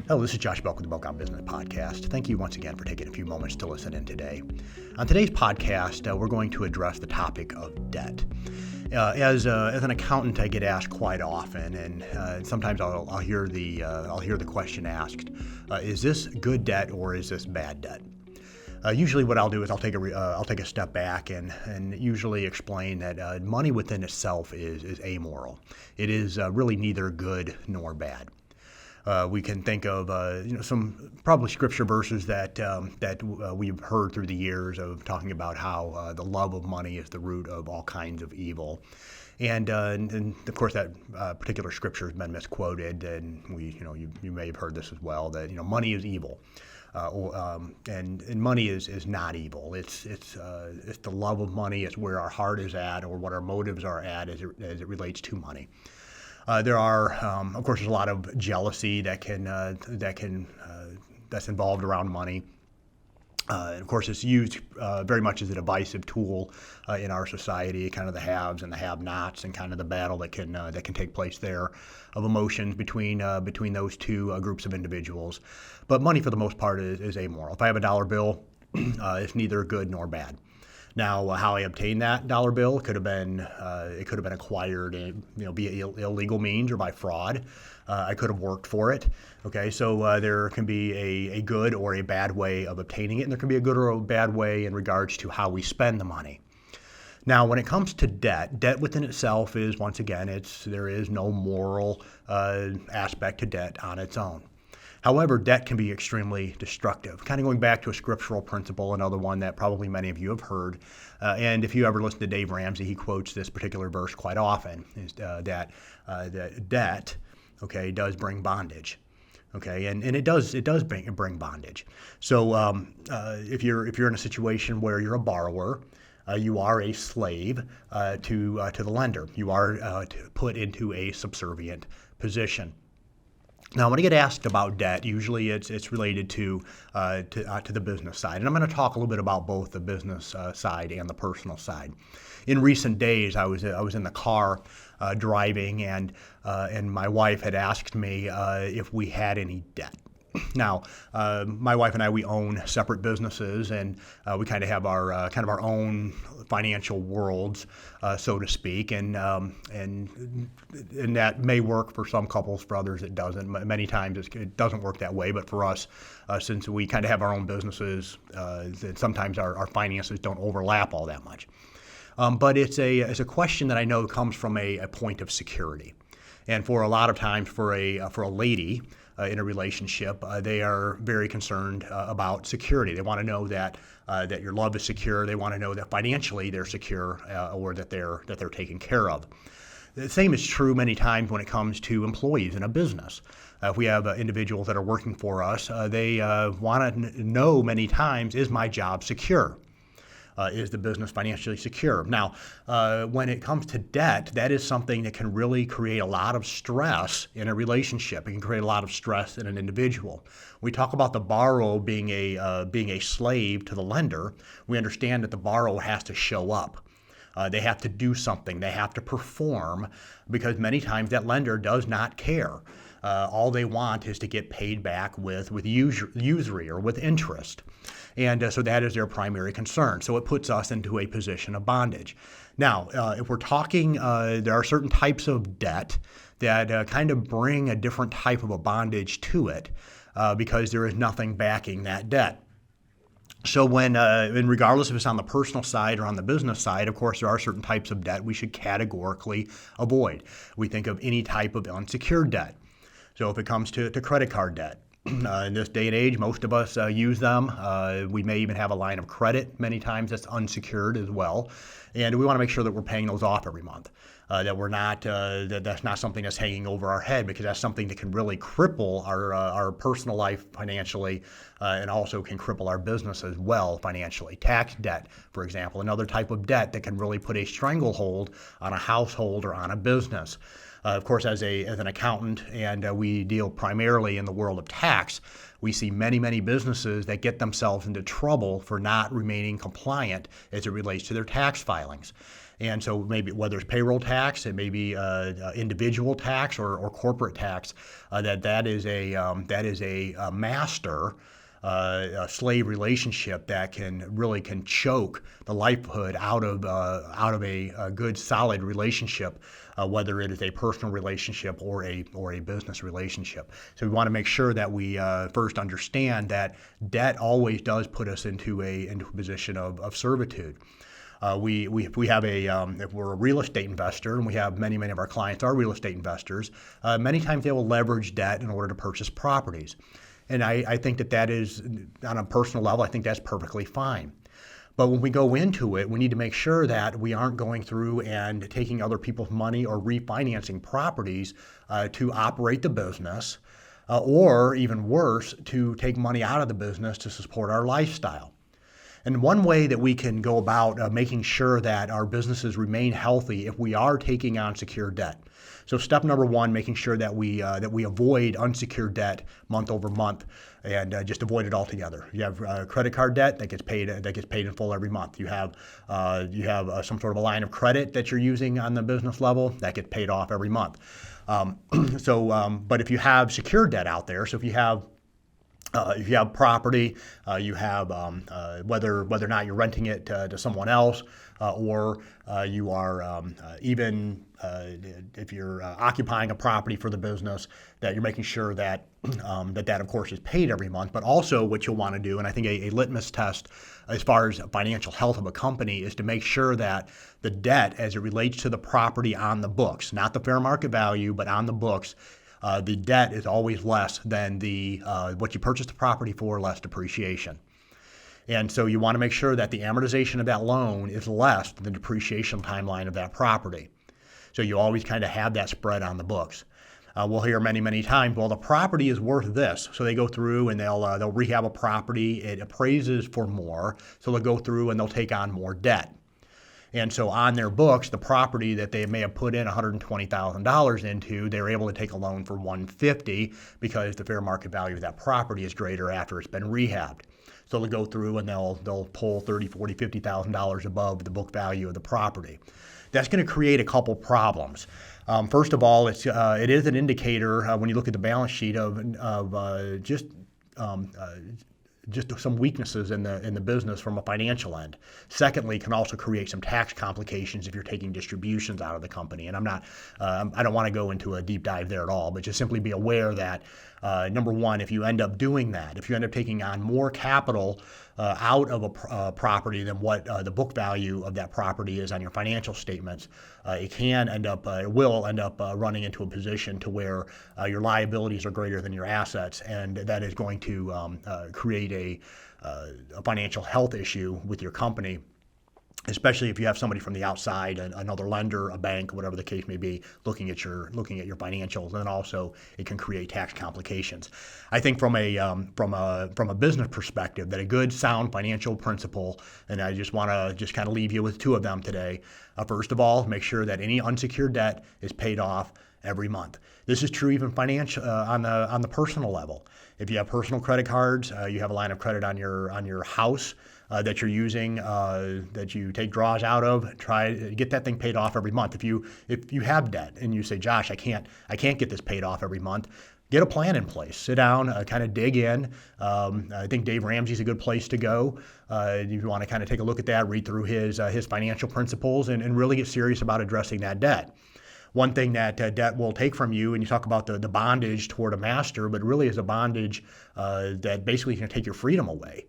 Hello, this is Josh Belk with the Belk on Business podcast. Thank you once again for taking a few moments to listen in today. On today's podcast, we're going to address the topic of debt. As an accountant, I get asked quite often, and sometimes I'll hear the question asked: is this good debt or is this bad debt? Usually, what I'll do is I'll take a step back and usually explain that money within itself is amoral. It is really neither good nor bad. We can think of some probably scripture verses that we've heard through the years of talking about how the love of money is the root of all kinds of evil, and of course that particular scripture has been misquoted, and you may have heard this as well, that money is evil, and money is not evil. It's the love of money. It's where our heart is at, or what our motives are at as it relates to money. There are, of course, there's a lot of jealousy that's involved around money. And of course, it's used very much as a divisive tool in our society, kind of the haves and the have-nots, and kind of the battle that can take place there of emotions between those two groups of individuals. But money, for the most part, is amoral. If I have a dollar bill, it's neither good nor bad. Now, how I obtained that dollar bill could have been acquired, via illegal means or by fraud. I could have worked for it. Okay, so there can be a good or a bad way of obtaining it, and there can be a good or a bad way in regards to how we spend the money. Now, when it comes to debt within itself is, once again, there is no moral aspect to debt on its own. However, debt can be extremely destructive. Kind of going back to a scriptural principle, another one that probably many of you have heard. And if you ever listen to Dave Ramsey, he quotes this particular verse quite often, is that debt, does bring bondage. Okay, and it does bring bondage. So if you're in a situation where you're a borrower, you are a slave to the lender. You are put into a subservient position. Now, when I get asked about debt, usually it's related to the business side, and I'm going to talk a little bit about both the business side and the personal side. In recent days, I was in the car driving, and my wife had asked me if we had any debt. Now, my wife and I, we own separate businesses, and we kind of have our own financial worlds, so to speak, and that may work for some couples. For others, it doesn't. Many times it doesn't work that way. But for us, since we kind of have our own businesses, sometimes our finances don't overlap all that much. But it's a question that I know comes from a point of security, and for a lot of times for a lady in a relationship, they are very concerned about security. They want to know that your love is secure. They want to know that financially they're secure, or that they're taken care of. The same is true many times when it comes to employees in a business. If we have individuals that are working for us, they want to know many times, is my job secure? Is the business financially secure? Now, when it comes to debt, that is something that can really create a lot of stress in a relationship. It can create a lot of stress in an individual. We talk about the borrower being a slave to the lender. We understand that the borrower has to show up. They have to do something. They have to perform, because many times that lender does not care. All they want is to get paid back with usury or with interest. And so that is their primary concern. So it puts us into a position of bondage. Now, if we're talking, there are certain types of debt that kind of bring a different type of a bondage to it, because there is nothing backing that debt. So and regardless if it's on the personal side or on the business side, of course, there are certain types of debt we should categorically avoid. We think of any type of unsecured debt. So if it comes to credit card debt, in this day and age, most of us use them. We may even have a line of credit many times that's unsecured as well. And we want to make sure that we're paying those off every month. That we're not, that's not something that's hanging over our head, because that's something that can really cripple our personal life financially, and also can cripple our business as well financially. Tax debt, for example, another type of debt that can really put a stranglehold on a household or on a business. Of course, as an accountant, and we deal primarily in the world of tax, we see many businesses that get themselves into trouble for not remaining compliant as it relates to their tax filings. And so maybe whether it's payroll tax, it may be individual tax or corporate tax, that is a master a slave relationship that can choke the livelihood out of a good solid relationship, whether it is a personal relationship or a business relationship. So we want to make sure that we first understand that debt always does put us into a position of servitude. If we're a real estate investor, and we have many of our clients are real estate investors, many times they will leverage debt in order to purchase properties. And I think that is, on a personal level, I think that's perfectly fine. But when we go into it, we need to make sure that we aren't going through and taking other people's money or refinancing properties to operate the business, or even worse, to take money out of the business to support our lifestyle. And one way that we can go about making sure that our businesses remain healthy if we are taking on secured debt. So step number one, making sure that we avoid unsecured debt month over month, and just avoid it altogether. You have credit card debt that gets paid in full every month. You have some sort of a line of credit that you're using on the business level that gets paid off every month. But if you have secured debt out there, so if you have property, you have whether or not you're renting it to someone else, or you are even if you're occupying a property for the business, that you're making sure that that of course is paid every month. But also what you'll want to do, and I think a litmus test as far as financial health of a company, is to make sure that the debt as it relates to the property on the books, not the fair market value, but on the books, the debt is always less than what you purchased the property for, less depreciation. And so you want to make sure that the amortization of that loan is less than the depreciation timeline of that property. So you always kind of have that spread on the books. We'll hear many times, well, the property is worth this. So they go through and they'll rehab a property. It appraises for more. So they'll go through and they'll take on more debt. And so on their books, the property that they may have put in $120,000 into, they're able to take a loan for $150 because the fair market value of that property is greater after it's been rehabbed. So they'll go through and they'll pull $30,000, $40,000, $50,000 above the book value of the property. That's going to create a couple problems. First of all, it is an indicator when you look at the balance sheet of just some weaknesses in the business from a financial end. Secondly, can also create some tax complications if you're taking distributions out of the company. And I don't want to go into a deep dive there at all, but just simply be aware that number one, if you end up doing that, if you end up taking on more capital out of a property than what the book value of that property is on your financial statements, it will end up running into a position to where your liabilities are greater than your assets, and that is going to create a financial health issue with your company, especially if you have somebody from the outside, another lender, a bank, whatever the case may be, looking at your financials. And then also it can create tax complications. I think from a business perspective, that a good sound financial principle, and I just want to just kind of leave you with two of them today. First of all, make sure that any unsecured debt is paid off every month. This is true even financial on the personal level. If you have personal credit cards, you have a line of credit on your house that you're using, that you take draws out of, try to get that thing paid off every month. If you have debt and you say, Josh, I can't get this paid off every month, get a plan in place. Sit down, kind of dig in. I think Dave Ramsey's a good place to go. If you want to kind of take a look at that, read through his financial principles, and really get serious about addressing that debt. One thing that debt will take from you, and you talk about the bondage toward a master, but really is a bondage that basically can take your freedom away.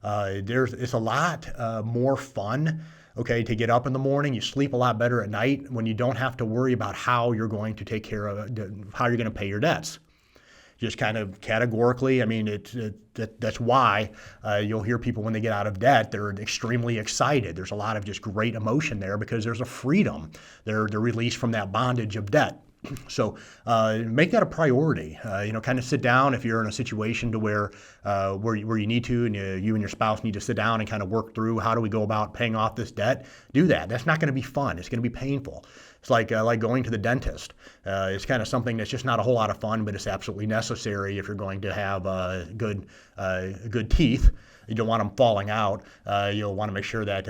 It's a lot more fun, okay, to get up in the morning. You sleep a lot better at night when you don't have to worry about how you're going to take care of how you're going to pay your debts. Just kind of categorically, I mean, that's why you'll hear people when they get out of debt, they're extremely excited. There's a lot of just great emotion there because there's a freedom. They're released from that bondage of debt. So make that a priority. Kind of sit down if you're in a situation to where you need to, and you and your spouse need to sit down and kind of work through how do we go about paying off this debt. Do that. That's not going to be fun. It's going to be painful. Like going to the dentist. It's kind of something that's just not a whole lot of fun, but it's absolutely necessary if you're going to have good teeth. You don't want them falling out. You'll want to make sure that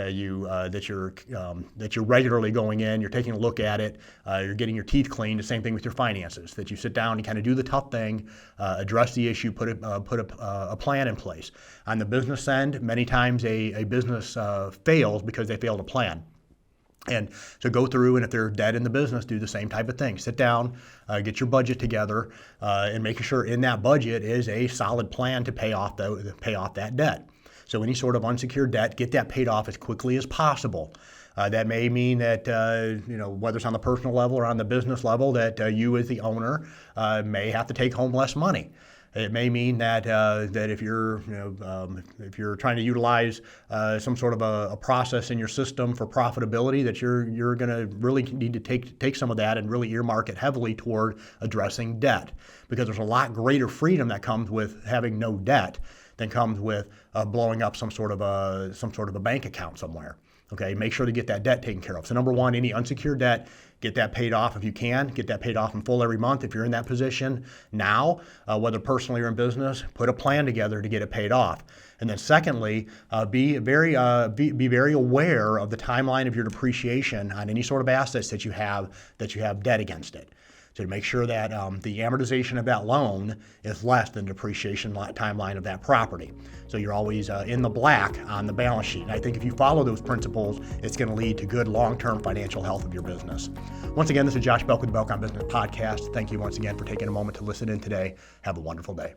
you're regularly going in. You're taking a look at it. You're getting your teeth cleaned. The same thing with your finances. That you sit down and kind of do the tough thing, address the issue, put a plan in place. On the business end, many times a business fails because they fail to plan. And so go through, and if they're dead in the business, do the same type of thing. Sit down, get your budget together, and making sure in that budget is a solid plan to pay off that debt. So any sort of unsecured debt, get that paid off as quickly as possible. That may mean that, whether it's on the personal level or on the business level, that you as the owner may have to take home less money. It may mean that if you're trying to utilize some sort of a process in your system for profitability, that you're going to really need to take some of that and really earmark it heavily toward addressing debt, because there's a lot greater freedom that comes with having no debt than comes with blowing up some sort of a bank account somewhere. Okay, make sure to get that debt taken care of. So number one, any unsecured debt, get that paid off if you can. Get that paid off in full every month if you're in that position now, whether personally or in business. Put a plan together to get it paid off. And then secondly, be very aware of the timeline of your depreciation on any sort of assets that you have debt against it. So to make sure that the amortization of that loan is less than depreciation timeline of that property. So you're always in the black on the balance sheet. And I think if you follow those principles, it's going to lead to good long-term financial health of your business. Once again, this is Josh Belk with the Belk on Business podcast. Thank you once again for taking a moment to listen in today. Have a wonderful day.